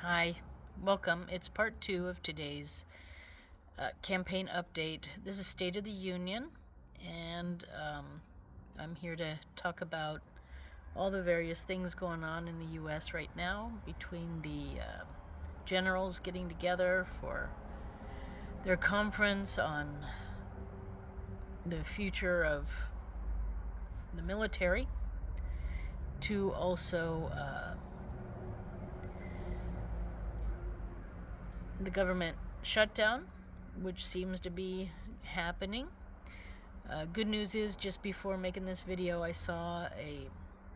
Hi, welcome. It's part 2 of today's campaign update. This is State of the Union, and I'm here to talk about all the various things going on in the U.S. right now, between the generals getting together for their conference on the future of the military, to also the government shutdown, which seems to be happening. Good news is, just before making this video, I saw a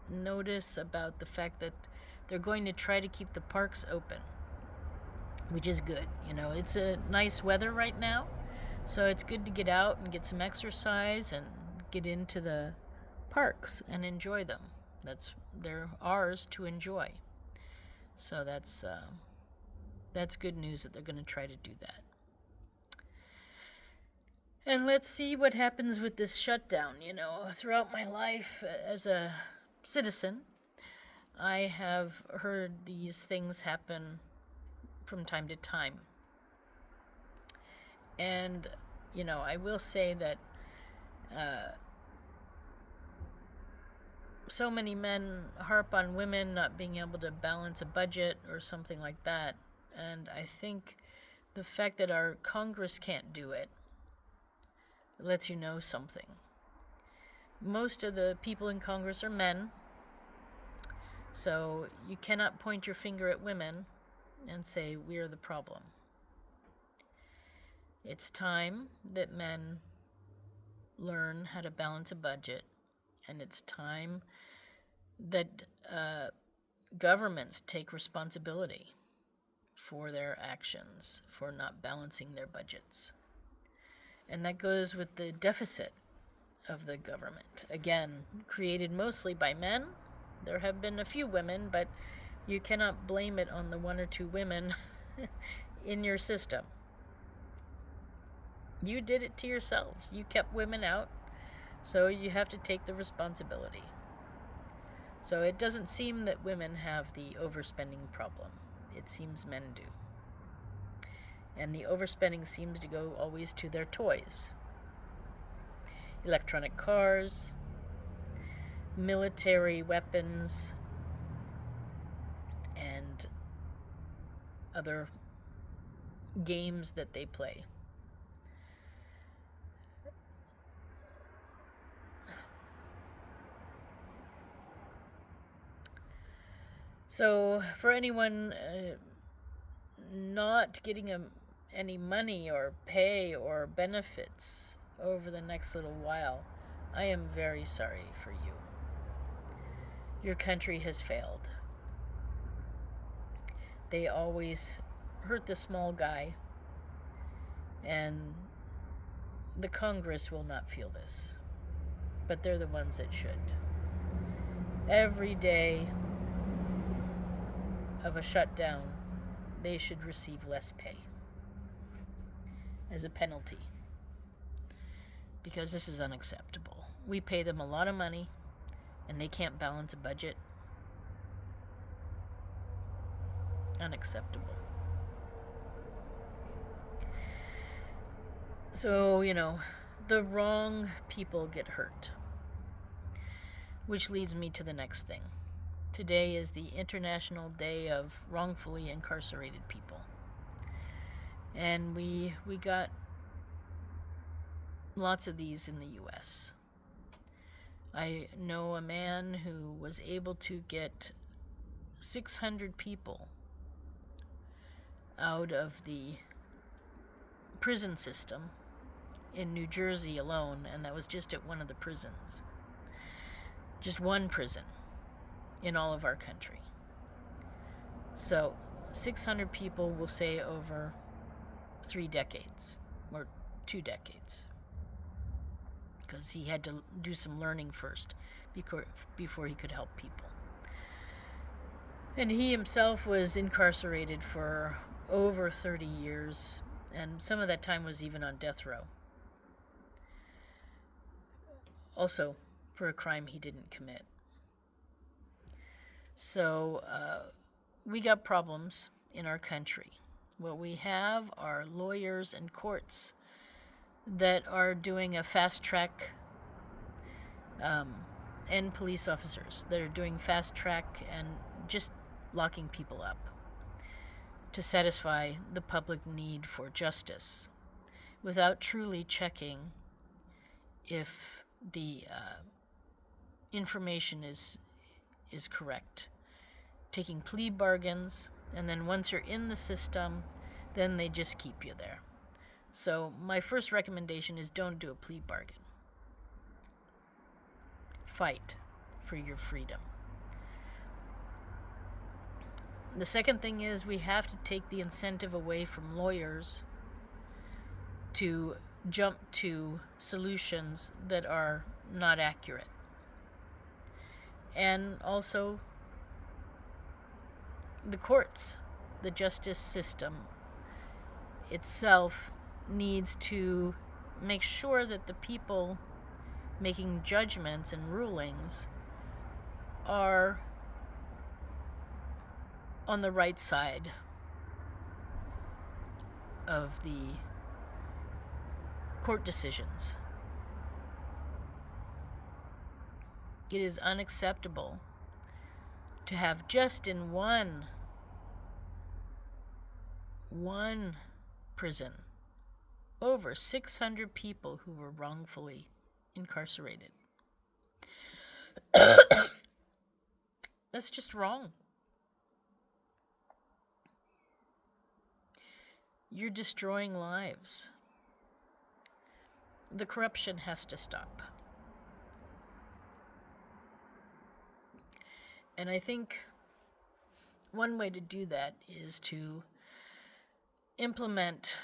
notice about the fact that they're going to try to keep the parks open, which is good. You know, it's a nice weather right now, so it's good to get out and get some exercise and get into the parks and enjoy them. They're ours to enjoy. So that's good news that they're going to try to do that. And let's see what happens with this shutdown. You know, throughout my life as a citizen, I have heard these things happen from time to time. And, you know, I will say that so many men harp on women not being able to balance a budget or something like that. And I think the fact that our Congress can't do it lets you know something. Most of the people in Congress are men, so you cannot point your finger at women and say we're the problem. It's time that men learn how to balance a budget, and it's time that governments take responsibility for their actions, for not balancing their budgets. And that goes with the deficit of the government. Again, created mostly by men. There have been a few women, but you cannot blame it on the one or two women in your system. You did it to yourselves. You kept women out, so you have to take the responsibility. So it doesn't seem that women have the overspending problem. It seems men do. And the overspending seems to go always to their toys. Electronic cars, military weapons, and other games that they play. So for anyone not getting any money or pay or benefits over the next little while, I am very sorry for you. Your country has failed. They always hurt the small guy, and the Congress will not feel this, but they're the ones that should. Every day of a shutdown, they should receive less pay as a penalty, because this is unacceptable. We pay them a lot of money, and they can't balance a budget. Unacceptable. So, you know, the wrong people get hurt. Which leads me to the next thing. Today is the International Day of Wrongfully Incarcerated People. And we got lots of these in the U.S. I know a man who was able to get 600 people out of the prison system in New Jersey alone, and that was just at one of the prisons. Just one prison in all of our country. So 600 people, will say, over 3 decades or 2 decades, because he had to do some learning first before he could help people. And he himself was incarcerated for over 30 years, and some of that time was even on death row. Also, for a crime he didn't commit. So we got problems in our country. What we have are lawyers and courts that are doing a fast track, and police officers that are doing fast track and just locking people up to satisfy the public need for justice without truly checking if the information is correct. Taking plea bargains, and then once you're in the system, then they just keep you there. So my first recommendation is don't do a plea bargain. Fight for your freedom. The second thing is we have to take the incentive away from lawyers to jump to solutions that are not accurate. And also the courts, the justice system itself needs to make sure that the people making judgments and rulings are on the right side of the court decisions. It is unacceptable to have just in one prison over 600 people who were wrongfully incarcerated. That's just wrong. You're destroying lives. The corruption has to stop. And I think one way to do that is to implement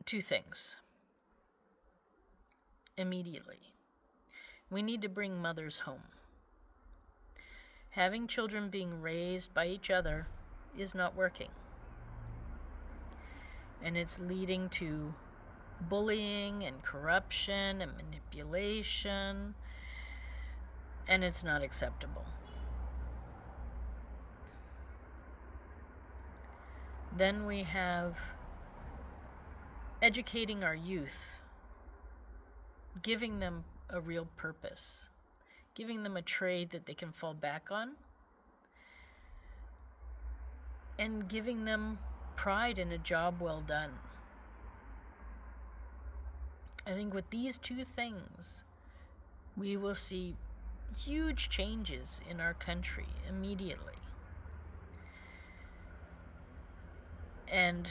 two things immediately. We need to bring mothers home. Having children being raised by each other is not working. And it's leading to bullying and corruption and manipulation, and it's not acceptable. Then we have educating our youth, giving them a real purpose, giving them a trade that they can fall back on, and giving them pride in a job well done. I think with these two things, we will see huge changes in our country immediately. And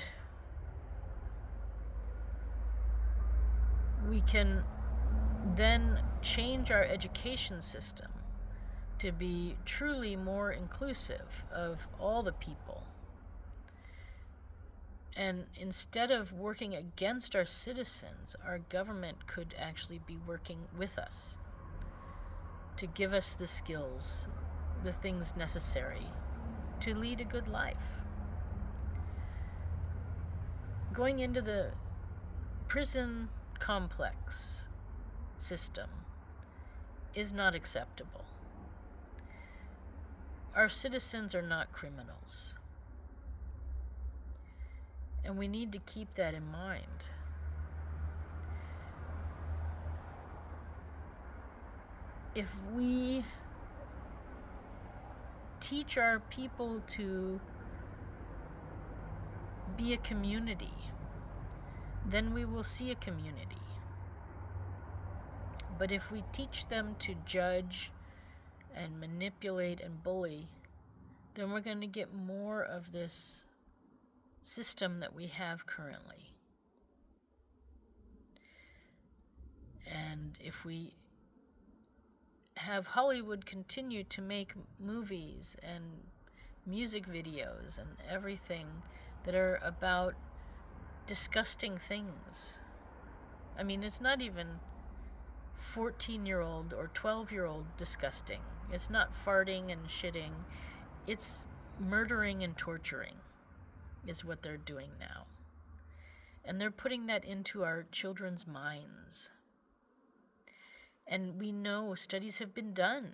we can then change our education system to be truly more inclusive of all the people. And instead of working against our citizens, our government could actually be working with us to give us the skills, the things necessary to lead a good life. Going into the prison complex system is not acceptable. Our citizens are not criminals. And we need to keep that in mind. If we teach our people to be a community, then we will see a community. But if we teach them to judge and manipulate and bully, then we're going to get more of this system that we have currently. And if we have Hollywood continue to make movies and music videos and everything that are about disgusting things. I mean, it's not even 14-year-old or 12-year-old disgusting. It's not farting and shitting. It's murdering and torturing is what they're doing now. And they're putting that into our children's minds. And we know studies have been done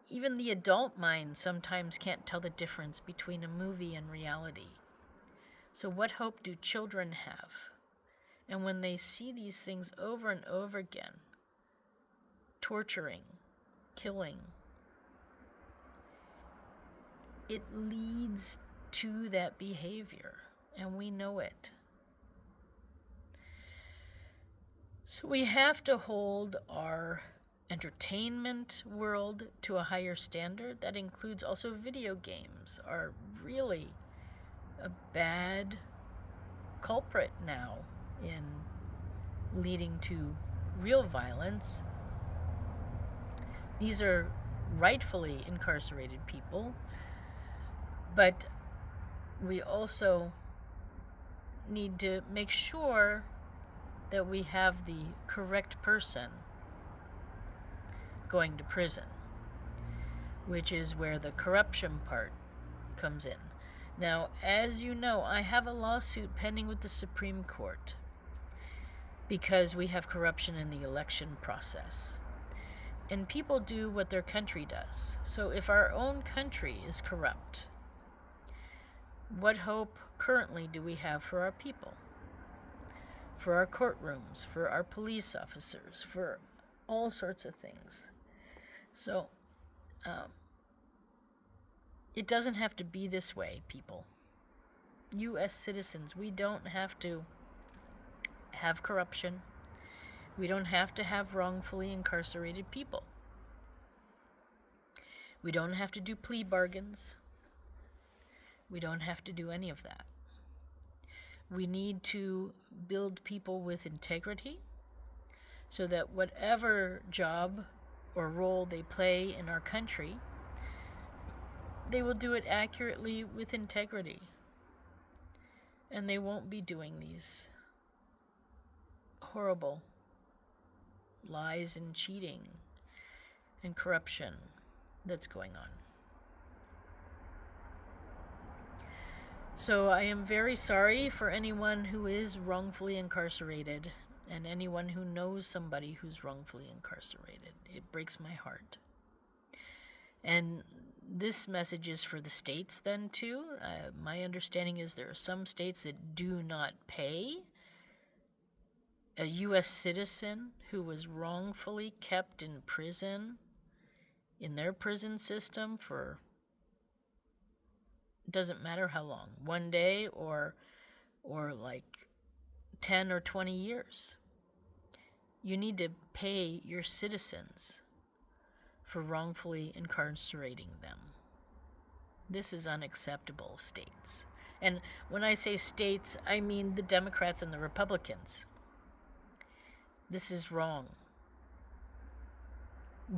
even the adult mind sometimes can't tell the difference between a movie and reality. So what hope do children have? And when they see these things over and over again, torturing, killing, it leads to that behavior, and we know it. So we have to hold our entertainment world to a higher standard. That includes also video games are really a bad culprit now in leading to real violence. These are rightfully incarcerated people, but we also need to make sure that we have the correct person going to prison, which is where the corruption part comes in. Now, as you know, I have a lawsuit pending with the Supreme Court because we have corruption in the election process. And people do what their country does. So if our own country is corrupt, what hope currently do we have for our people? For our courtrooms, for our police officers, for all sorts of things. So, it doesn't have to be this way, people. U.S. citizens, we don't have to have corruption. We don't have to have wrongfully incarcerated people. We don't have to do plea bargains. We don't have to do any of that. We need to build people with integrity so that whatever job or role they play in our country, they will do it accurately with integrity. And they won't be doing these horrible lies and cheating and corruption that's going on. So I am very sorry for anyone who is wrongfully incarcerated and anyone who knows somebody who's wrongfully incarcerated. It breaks my heart. And this message is for the states then too. My understanding is there are some states that do not pay a U.S. citizen who was wrongfully kept in prison, in their prison system for doesn't matter how long, 1 day or like 10 or 20 years. You need to pay your citizens for wrongfully incarcerating them. This is unacceptable, states. And when I say states, I mean the Democrats and the Republicans. This is wrong.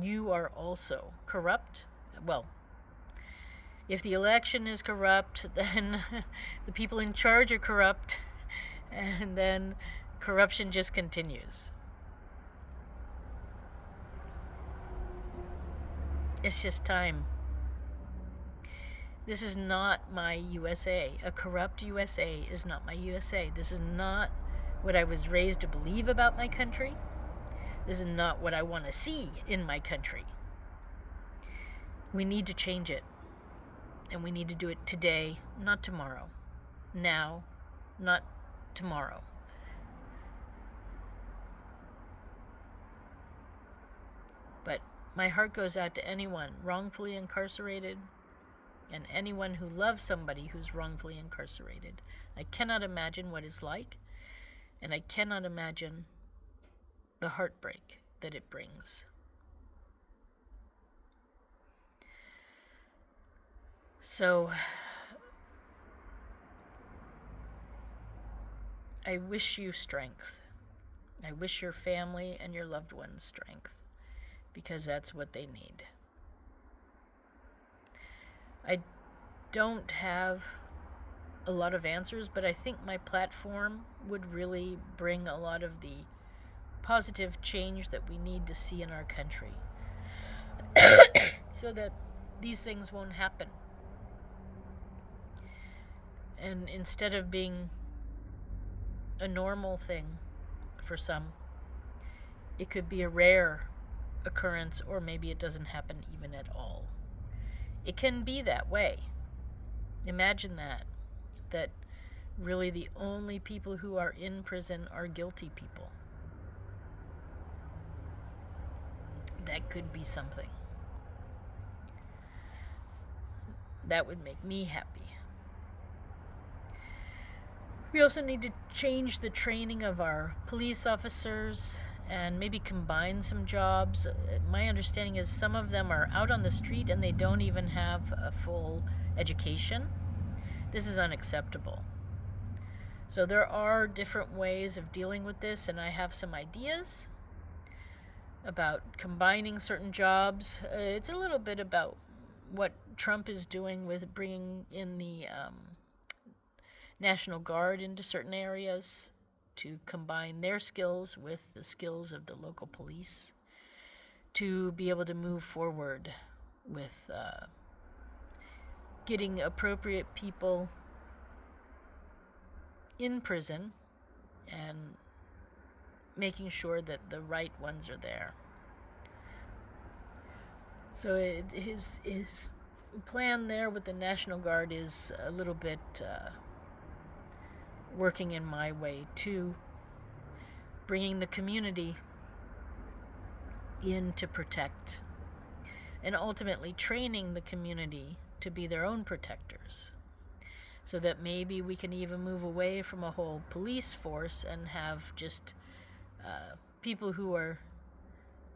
You are also corrupt. Well, if the election is corrupt, then the people in charge are corrupt, and then corruption just continues. It's just time. This is not my USA. A corrupt USA is not my USA. This is not what I was raised to believe about my country. This is not what I want to see in my country. We need to change it. And we need to do it today, not tomorrow. Now, not tomorrow. But my heart goes out to anyone wrongfully incarcerated and anyone who loves somebody who's wrongfully incarcerated. I cannot imagine what it's like, and I cannot imagine the heartbreak that it brings. So, I wish you strength. I wish your family and your loved ones strength, because that's what they need. I don't have a lot of answers, but I think my platform would really bring a lot of the positive change that we need to see in our country so that these things won't happen. And instead of being a normal thing for some, it could be a rare occurrence, or maybe it doesn't happen even at all. It can be that way. Imagine that really the only people who are in prison are guilty people. That could be something. That would make me happy. We also need to change the training of our police officers and maybe combine some jobs. My understanding is some of them are out on the street and they don't even have a full education. This is unacceptable. So there are different ways of dealing with this, and I have some ideas about combining certain jobs. It's a little bit about what Trump is doing with bringing in the National Guard into certain areas to combine their skills with the skills of the local police to be able to move forward with getting appropriate people in prison and making sure that the right ones are there. So his plan there with the National Guard is a little bit working in my way too, bringing the community in to protect, and ultimately training the community to be their own protectors, so that maybe we can even move away from a whole police force and have just people who are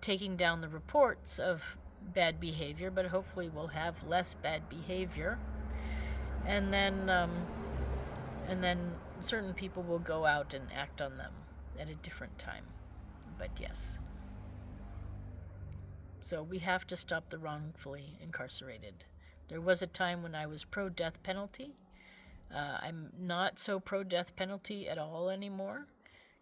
taking down the reports of bad behavior, but hopefully we'll have less bad behavior, and then certain people will go out and act on them at a different time. But yes. So we have to stop the wrongfully incarcerated. There was a time when I was pro-death penalty. I'm not so pro-death penalty at all anymore,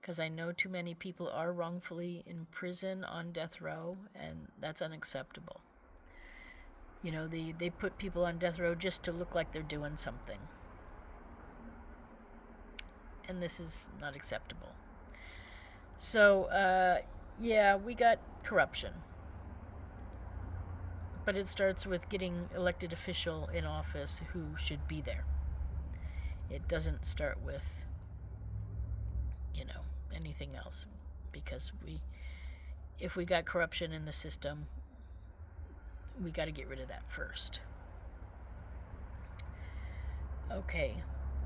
because I know too many people are wrongfully in prison on death row, and that's unacceptable. You know, they put people on death row just to look like they're doing something. And this is not acceptable. So, yeah, we got corruption. But it starts with getting elected official in office who should be there. It doesn't start with, anything else. Because if we got corruption in the system, we got to get rid of that first. Okay,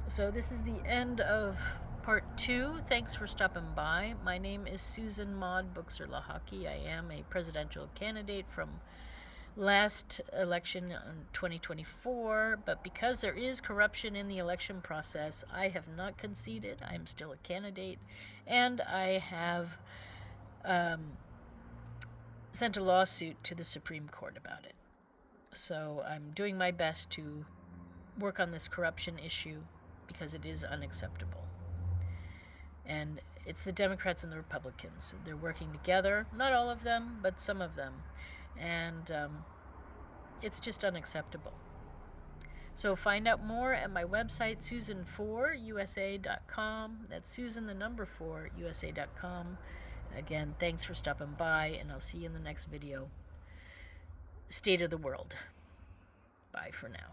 so this is the end of part 2. Thanks for stopping by. My name is Susan Maud Buchser-Lochocki. I am a presidential candidate from last election in 2024, but because there is corruption in the election process, I have not conceded. I'm still a candidate, and I have sent a lawsuit to the Supreme Court about it. So I'm doing my best to work on this corruption issue because it is unacceptable. And it's the Democrats and the Republicans. They're working together, not all of them, but some of them. And it's just unacceptable. So find out more at my website, susan4usa.com. That's Susan, the number 4, usa.com. Again, thanks for stopping by, and I'll see you in the next video. State of the world. Bye for now.